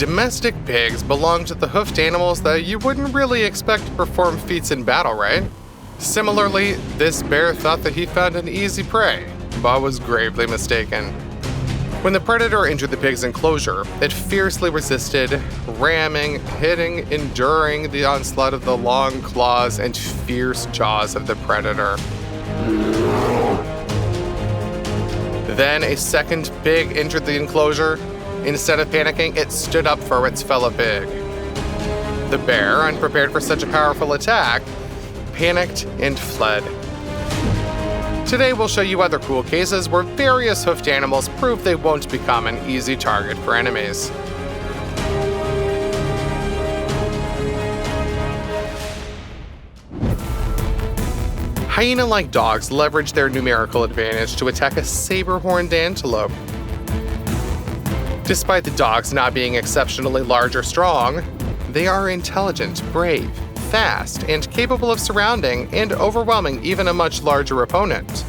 Domestic pigs belong to the hoofed animals that you wouldn't really expect to perform feats in battle, right? Similarly, this bear thought that he found an easy prey, but was gravely mistaken. When the predator entered the pig's enclosure, it fiercely resisted, ramming, hitting, enduring the onslaught of the long claws and fierce jaws of the predator. Then a second pig entered the enclosure. Instead of panicking, it stood up for its fellow pig. The bear, unprepared for such a powerful attack, panicked and fled. Today we'll show you other cool cases where various hoofed animals prove they won't become an easy target for enemies. Hyena-like dogs leverage their numerical advantage to attack a saber-horned antelope. Despite the dogs not being exceptionally large or strong, they are intelligent, brave, fast, and capable of surrounding and overwhelming even a much larger opponent.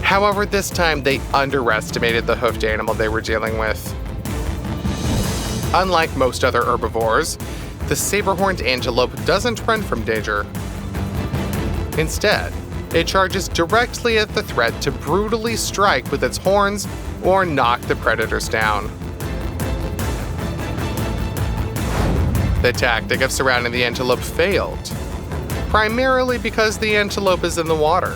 However, this time they underestimated the hoofed animal they were dealing with. Unlike most other herbivores, the saber-horned antelope doesn't run from danger. Instead, it charges directly at the threat to brutally strike with its horns or knock the predators down. The tactic of surrounding the antelope failed, primarily because the antelope is in the water.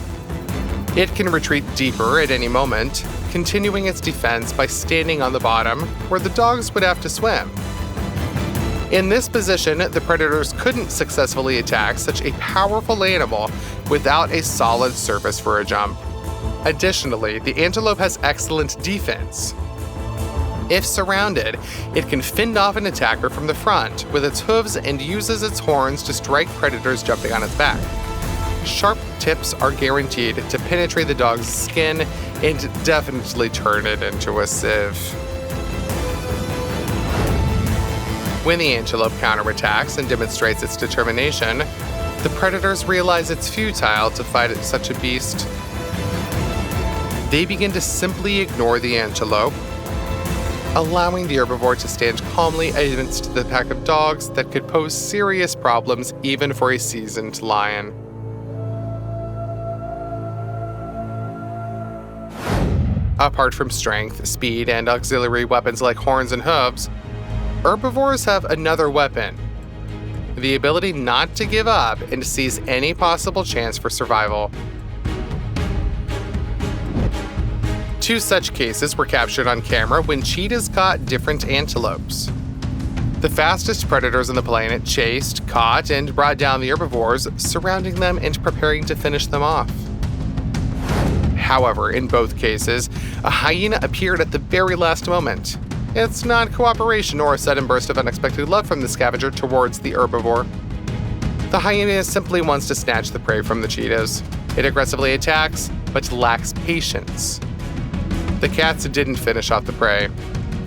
It can retreat deeper at any moment, continuing its defense by standing on the bottom, where the dogs would have to swim. In this position, the predators couldn't successfully attack such a powerful animal without a solid surface for a jump. Additionally, the antelope has excellent defense. If surrounded, it can fend off an attacker from the front with its hooves and uses its horns to strike predators jumping on its back. Sharp tips are guaranteed to penetrate the dog's skin and definitely turn it into a sieve. When the antelope counterattacks and demonstrates its determination, the predators realize it's futile to fight such a beast. They begin to simply ignore the antelope, allowing the herbivore to stand calmly against the pack of dogs that could pose serious problems even for a seasoned lion. Apart from strength, speed, and auxiliary weapons like horns and hooves, herbivores have another weapon: the ability not to give up and seize any possible chance for survival. Two such cases were captured on camera when cheetahs caught different antelopes. The fastest predators on the planet chased, caught, and brought down the herbivores, surrounding them and preparing to finish them off. However, in both cases, a hyena appeared at the very last moment. It's not cooperation or a sudden burst of unexpected love from the scavenger towards the herbivore. The hyena simply wants to snatch the prey from the cheetahs. It aggressively attacks, but lacks patience. The cats didn't finish off the prey.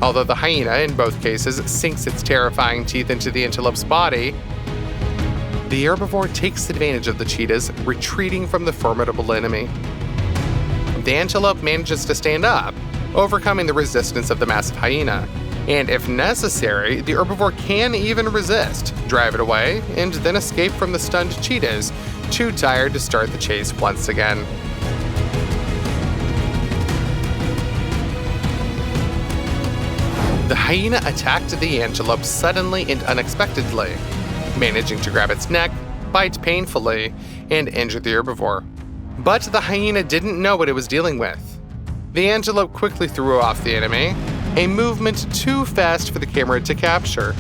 Although the hyena, in both cases, sinks its terrifying teeth into the antelope's body, the herbivore takes advantage of the cheetahs, retreating from the formidable enemy. The antelope manages to stand up, overcoming the resistance of the massive hyena. And if necessary, the herbivore can even resist, drive it away, and then escape from the stunned cheetahs, too tired to start the chase once again. The hyena attacked the antelope suddenly and unexpectedly, managing to grab its neck, bite painfully, and injure the herbivore. But the hyena didn't know what it was dealing with. The antelope quickly threw off the enemy, a movement too fast for the camera to capture.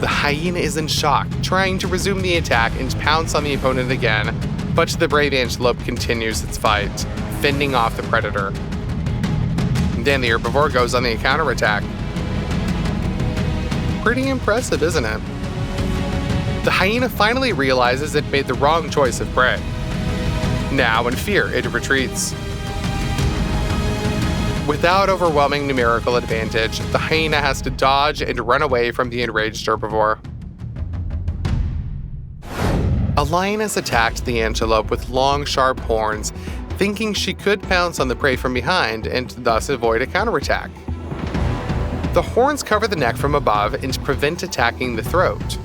The hyena is in shock, trying to resume the attack and pounce on the opponent again, but the brave antelope continues its fight, fending off the predator. Then the herbivore goes on the counterattack. Pretty impressive, isn't it? The hyena finally realizes it made the wrong choice of prey. Now, in fear, it retreats. Without overwhelming numerical advantage, the hyena has to dodge and run away from the enraged herbivore. A lioness attacked the antelope with long, sharp horns, thinking she could pounce on the prey from behind and thus avoid a counterattack. The horns cover the neck from above and prevent attacking the throat.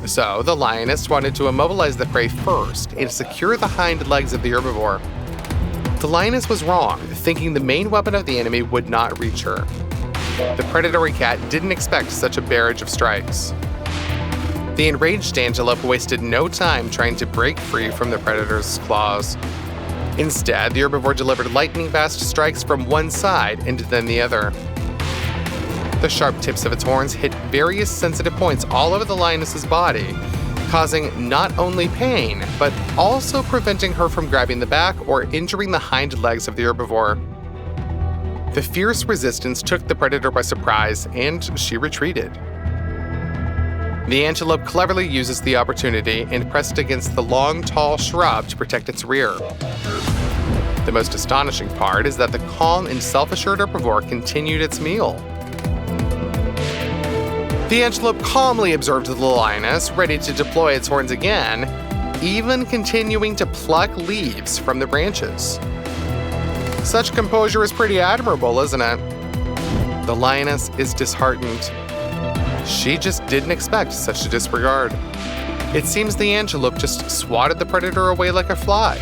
So, the lioness wanted to immobilize the prey first and secure the hind legs of the herbivore. The lioness was wrong, thinking the main weapon of the enemy would not reach her. The predatory cat didn't expect such a barrage of strikes. The enraged antelope wasted no time trying to break free from the predator's claws. Instead, the herbivore delivered lightning-fast strikes from one side and then the other. The sharp tips of its horns hit various sensitive points all over the lioness's body, causing not only pain, but also preventing her from grabbing the back or injuring the hind legs of the herbivore. The fierce resistance took the predator by surprise, and she retreated. The antelope cleverly uses the opportunity and pressed against the long, tall shrub to protect its rear. The most astonishing part is that the calm and self-assured herbivore continued its meal. The antelope calmly observed the lioness, ready to deploy its horns again, even continuing to pluck leaves from the branches. Such composure is pretty admirable, isn't it? The lioness is disheartened. She just didn't expect such a disregard. It seems the antelope just swatted the predator away like a fly.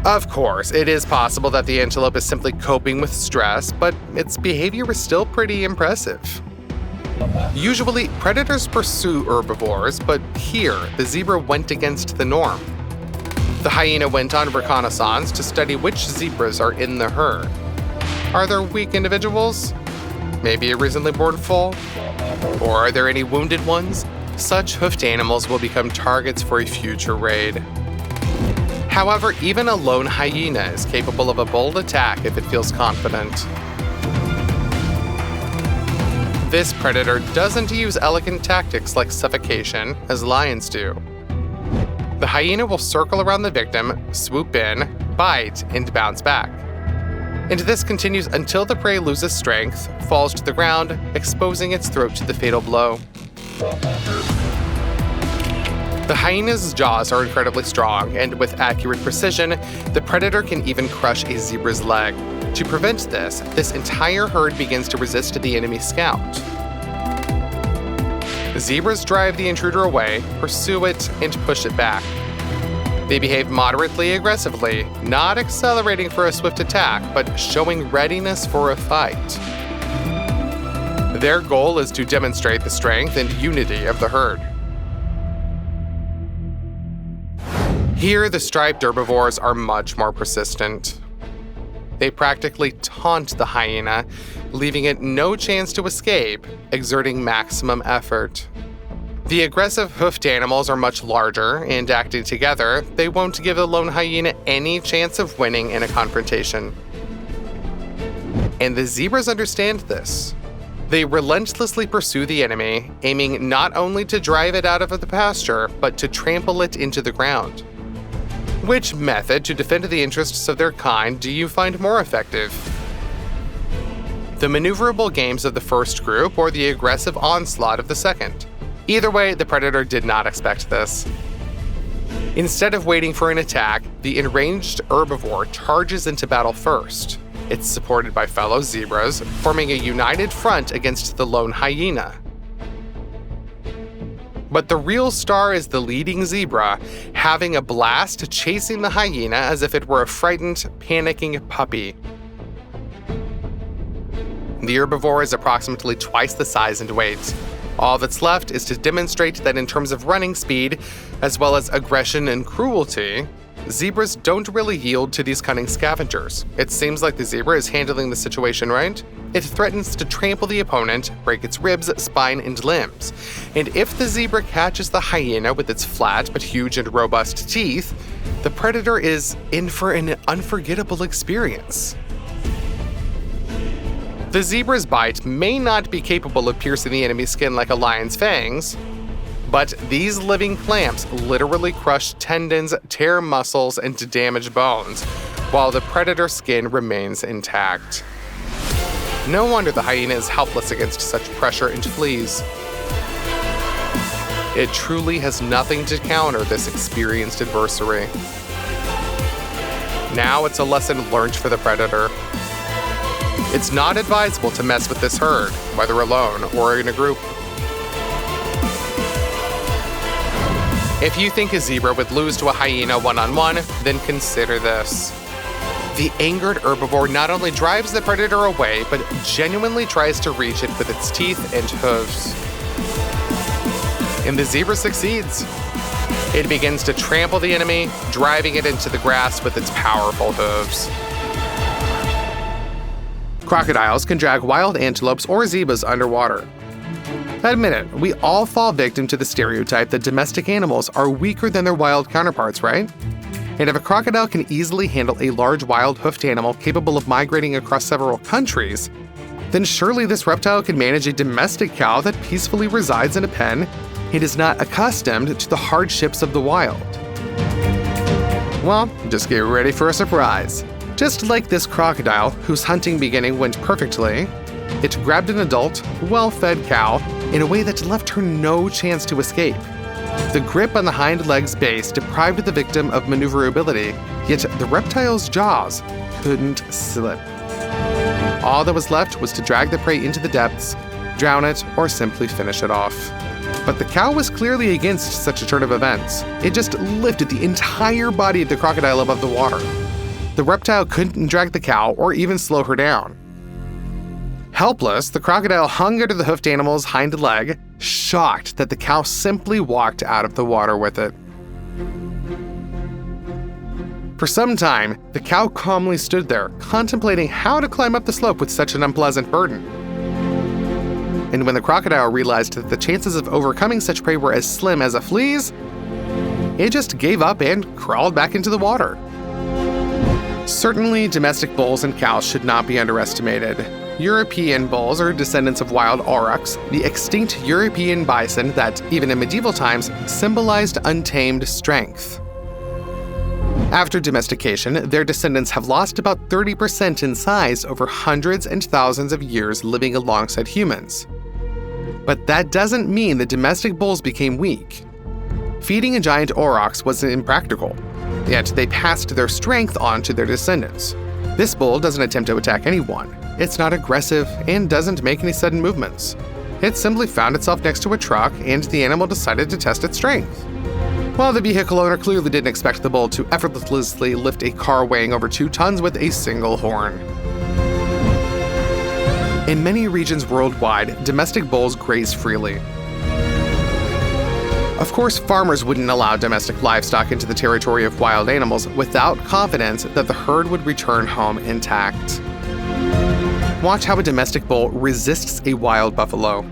Of course, it is possible that the antelope is simply coping with stress, but its behavior is still pretty impressive. Usually, predators pursue herbivores, but here, the zebra went against the norm. The hyena went on reconnaissance to study which zebras are in the herd. Are there weak individuals? Maybe a recently born foal? Or are there any wounded ones? Such hoofed animals will become targets for a future raid. However, even a lone hyena is capable of a bold attack if it feels confident. This predator doesn't use elegant tactics like suffocation, as lions do. The hyena will circle around the victim, swoop in, bite, and bounce back. And this continues until the prey loses strength, falls to the ground, exposing its throat to the fatal blow. The hyena's jaws are incredibly strong, and with accurate precision, the predator can even crush a zebra's leg. To prevent this entire herd begins to resist the enemy scout. Zebras drive the intruder away, pursue it, and push it back. They behave moderately aggressively, not accelerating for a swift attack, but showing readiness for a fight. Their goal is to demonstrate the strength and unity of the herd. Here, the striped herbivores are much more persistent. They practically taunt the hyena, leaving it no chance to escape, exerting maximum effort. The aggressive hoofed animals are much larger, and acting together, they won't give the lone hyena any chance of winning in a confrontation. And the zebras understand this. They relentlessly pursue the enemy, aiming not only to drive it out of the pasture, but to trample it into the ground. Which method to defend the interests of their kind do you find more effective? The maneuverable games of the first group or the aggressive onslaught of the second? Either way, the predator did not expect this. Instead of waiting for an attack, the enraged herbivore charges into battle first. It's supported by fellow zebras, forming a united front against the lone hyena. But the real star is the leading zebra, having a blast chasing the hyena as if it were a frightened, panicking puppy. The herbivore is approximately twice the size and weight. All that's left is to demonstrate that in terms of running speed, as well as aggression and cruelty, zebras don't really yield to these cunning scavengers. It seems like the zebra is handling the situation right. It threatens to trample the opponent, break its ribs, spine, and limbs. And if the zebra catches the hyena with its flat but huge and robust teeth, the predator is in for an unforgettable experience. The zebra's bite may not be capable of piercing the enemy's skin like a lion's fangs, but these living clamps literally crush tendons, tear muscles, and damage bones, while the predator's skin remains intact. No wonder the hyena is helpless against such pressure and flees. It truly has nothing to counter this experienced adversary. Now it's a lesson learned for the predator. It's not advisable to mess with this herd, whether alone or in a group. If you think a zebra would lose to a hyena one-on-one, then consider this. The angered herbivore not only drives the predator away, but genuinely tries to reach it with its teeth and hooves. And the zebra succeeds. It begins to trample the enemy, driving it into the grass with its powerful hooves. Crocodiles can drag wild antelopes or zebras underwater. Admit it, we all fall victim to the stereotype that domestic animals are weaker than their wild counterparts, right? And if a crocodile can easily handle a large wild-hoofed animal capable of migrating across several countries, then surely this reptile can manage a domestic cow that peacefully resides in a pen and is not accustomed to the hardships of the wild. Well, just get ready for a surprise. Just like this crocodile, whose hunting beginning went perfectly, it grabbed an adult, well-fed cow in a way that left her no chance to escape. The grip on the hind leg's base deprived the victim of maneuverability, yet the reptile's jaws couldn't slip. All that was left was to drag the prey into the depths, drown it, or simply finish it off. But the cow was clearly against such a turn of events. It just lifted the entire body of the crocodile above the water. The reptile couldn't drag the cow or even slow her down. Helpless, the crocodile hung under the hoofed animal's hind leg, shocked that the cow simply walked out of the water with it. For some time, the cow calmly stood there, contemplating how to climb up the slope with such an unpleasant burden. And when the crocodile realized that the chances of overcoming such prey were as slim as a flea's, it just gave up and crawled back into the water. Certainly, domestic bulls and cows should not be underestimated. European bulls are descendants of wild aurochs, the extinct European bison that, even in medieval times, symbolized untamed strength. After domestication, their descendants have lost about 30% in size over hundreds and thousands of years living alongside humans. But that doesn't mean the domestic bulls became weak. Feeding a giant aurochs was impractical, yet they passed their strength on to their descendants. This bull doesn't attempt to attack anyone. It's not aggressive and doesn't make any sudden movements. It simply found itself next to a truck and the animal decided to test its strength. While the vehicle owner clearly didn't expect the bull to effortlessly lift a car weighing over 2 tons with a single horn. In many regions worldwide, domestic bulls graze freely. Of course, farmers wouldn't allow domestic livestock into the territory of wild animals without confidence that the herd would return home intact. Watch how a domestic bull resists a wild buffalo.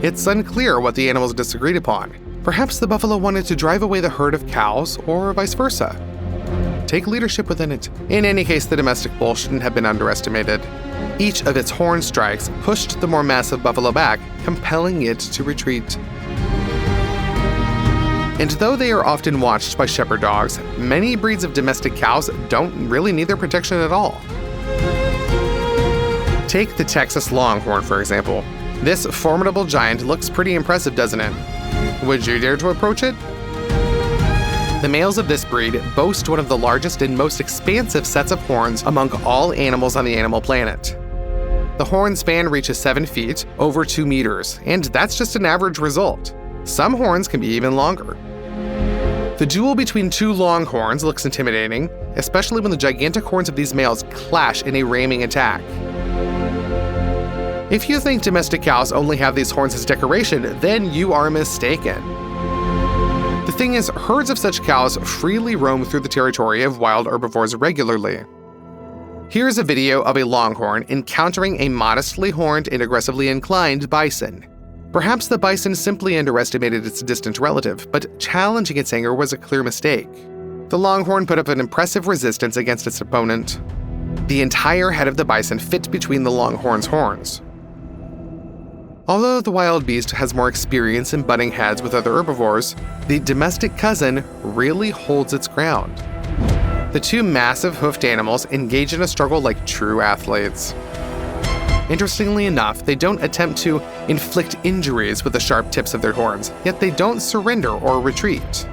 It's unclear what the animals disagreed upon. Perhaps the buffalo wanted to drive away the herd of cows, or vice versa. Take leadership within it. In any case, the domestic bull shouldn't have been underestimated. Each of its horn strikes pushed the more massive buffalo back, compelling it to retreat. And though they are often watched by shepherd dogs, many breeds of domestic cows don't really need their protection at all. Take the Texas Longhorn, for example. This formidable giant looks pretty impressive, doesn't it? Would you dare to approach it? The males of this breed boast one of the largest and most expansive sets of horns among all animals on the animal planet. The horn span reaches 7 feet, over 2 meters, and that's just an average result. Some horns can be even longer. The duel between 2 longhorns looks intimidating, especially when the gigantic horns of these males clash in a ramming attack. If you think domestic cows only have these horns as decoration, then you are mistaken. The thing is, herds of such cows freely roam through the territory of wild herbivores regularly. Here's a video of a longhorn encountering a modestly horned and aggressively inclined bison. Perhaps the bison simply underestimated its distant relative, but challenging its anger was a clear mistake. The longhorn put up an impressive resistance against its opponent. The entire head of the bison fit between the longhorn's horns. Although the wild beast has more experience in butting heads with other herbivores, the domestic cousin really holds its ground. The 2 massive hoofed animals engage in a struggle like true athletes. Interestingly enough, they don't attempt to inflict injuries with the sharp tips of their horns, yet they don't surrender or retreat.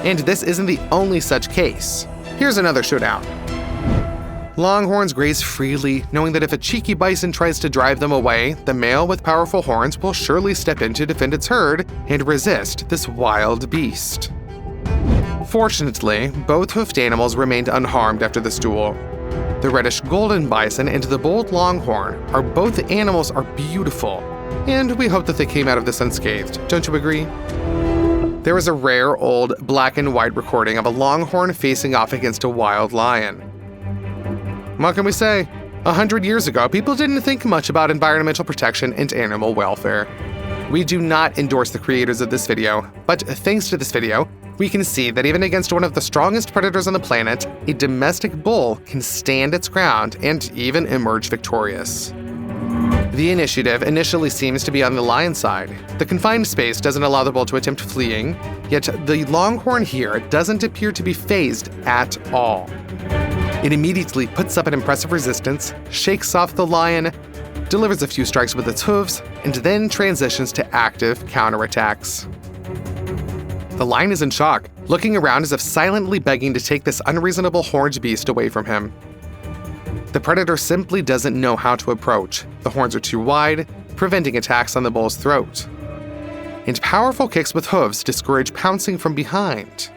And this isn't the only such case. Here's another showdown. Longhorns graze freely, knowing that if a cheeky bison tries to drive them away, the male with powerful horns will surely step in to defend its herd and resist this wild beast. Fortunately, both hoofed animals remained unharmed after this duel. The reddish golden bison and the bold longhorn both animals are beautiful, and we hope that they came out of this unscathed, don't you agree? There is a rare old black and white recording of a longhorn facing off against a wild lion. What can we say? 100 years ago, people didn't think much about environmental protection and animal welfare. We do not endorse the creators of this video, but thanks to this video, we can see that even against one of the strongest predators on the planet, a domestic bull can stand its ground and even emerge victorious. The initiative initially seems to be on the lion's side. The confined space doesn't allow the bull to attempt fleeing, yet the longhorn here doesn't appear to be fazed at all. It immediately puts up an impressive resistance, shakes off the lion, delivers a few strikes with its hooves, and then transitions to active counterattacks. The lion is in shock, looking around as if silently begging to take this unreasonable horned beast away from him. The predator simply doesn't know how to approach. The horns are too wide, preventing attacks on the bull's throat. And powerful kicks with hooves discourage pouncing from behind.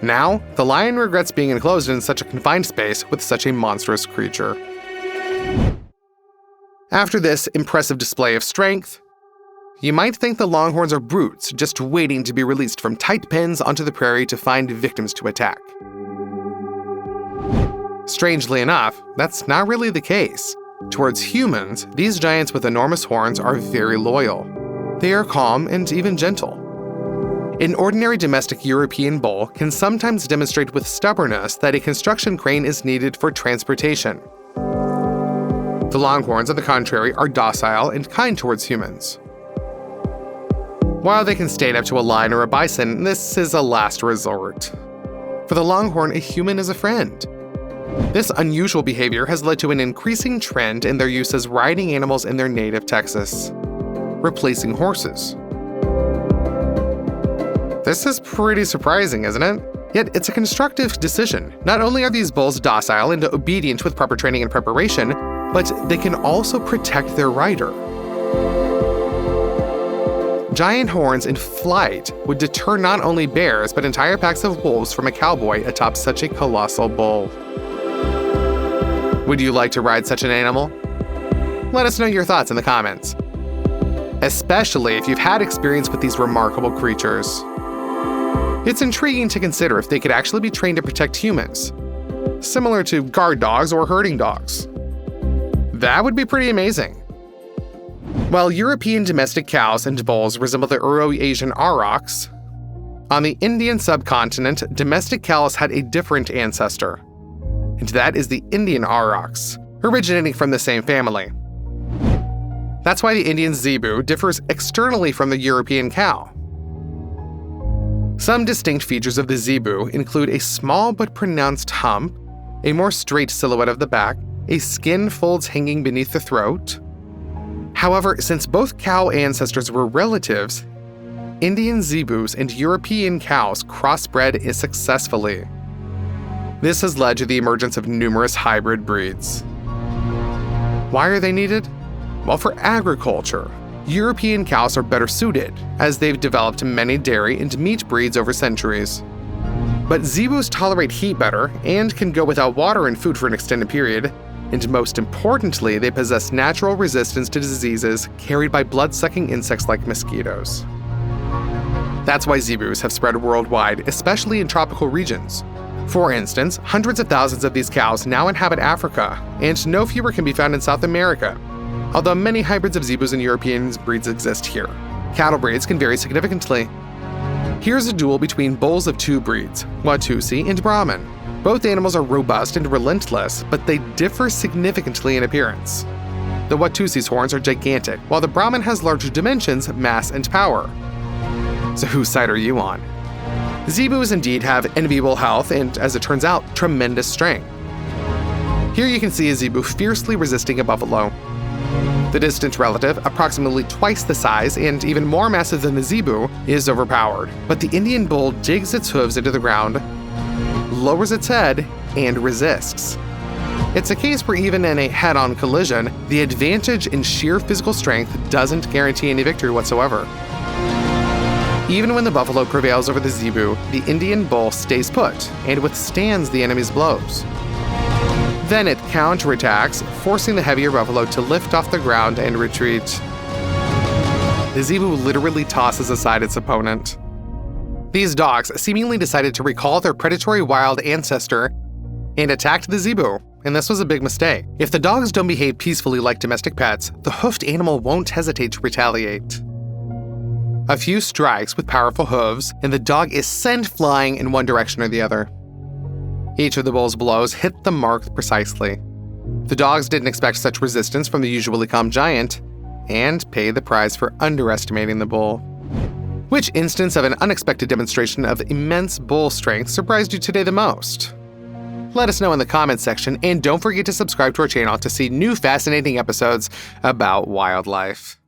Now, the lion regrets being enclosed in such a confined space with such a monstrous creature. After this impressive display of strength, you might think the longhorns are brutes just waiting to be released from tight pens onto the prairie to find victims to attack. Strangely enough, that's not really the case. Towards humans, these giants with enormous horns are very loyal. They are calm and even gentle. An ordinary domestic European bull can sometimes demonstrate with stubbornness that a construction crane is needed for transportation. The longhorns, on the contrary, are docile and kind towards humans. While they can stand up to a lion or a bison, this is a last resort. For the longhorn, a human is a friend. This unusual behavior has led to an increasing trend in their use as riding animals in their native Texas, replacing horses. This is pretty surprising, isn't it? Yet it's a constructive decision. Not only are these bulls docile and obedient with proper training and preparation, but they can also protect their rider. Giant horns in flight would deter not only bears, but entire packs of wolves from a cowboy atop such a colossal bull. Would you like to ride such an animal? Let us know your thoughts in the comments, especially if you've had experience with these remarkable creatures. It's intriguing to consider if they could actually be trained to protect humans, similar to guard dogs or herding dogs. That would be pretty amazing. While European domestic cows and bulls resemble the Euro-Asian aurochs, on the Indian subcontinent, domestic cows had a different ancestor, and that is the Indian aurochs, originating from the same family. That's why the Indian zebu differs externally from the European cow. Some distinct features of the zebu include a small but pronounced hump, a more straight silhouette of the back, a skin folds hanging beneath the throat. However, since both cow ancestors were relatives, Indian zebus and European cows crossbred successfully. This has led to the emergence of numerous hybrid breeds. Why are they needed? Well, for agriculture. European cows are better suited, as they've developed many dairy and meat breeds over centuries. But zebus tolerate heat better and can go without water and food for an extended period, and most importantly, they possess natural resistance to diseases carried by blood-sucking insects like mosquitoes. That's why zebus have spread worldwide, especially in tropical regions. For instance, hundreds of thousands of these cows now inhabit Africa, and no fewer can be found in South America, although many hybrids of zebus and European breeds exist here. Cattle breeds can vary significantly. Here's a duel between bulls of two breeds, Watusi and Brahman. Both animals are robust and relentless, but they differ significantly in appearance. The Watusi's horns are gigantic, while the Brahman has larger dimensions, mass, and power. So whose side are you on? Zebus indeed have enviable health and, as it turns out, tremendous strength. Here you can see a zebu fiercely resisting a buffalo. The distant relative, approximately twice the size and even more massive than the zebu, is overpowered, but the Indian bull digs its hooves into the ground, lowers its head, and resists. It's a case where even in a head-on collision, the advantage in sheer physical strength doesn't guarantee any victory whatsoever. Even when the buffalo prevails over the zebu, the Indian bull stays put and withstands the enemy's blows. Then it counterattacks, forcing the heavier buffalo to lift off the ground and retreat. The zebu literally tosses aside its opponent. These dogs seemingly decided to recall their predatory wild ancestor and attacked the zebu, and this was a big mistake. If the dogs don't behave peacefully like domestic pets, the hoofed animal won't hesitate to retaliate. A few strikes with powerful hooves, and the dog is sent flying in one direction or the other. Each of the bull's blows hit the mark precisely. The dogs didn't expect such resistance from the usually calm giant, and paid the price for underestimating the bull. Which instance of an unexpected demonstration of immense bull strength surprised you today the most? Let us know in the comments section, and don't forget to subscribe to our channel to see new fascinating episodes about wildlife.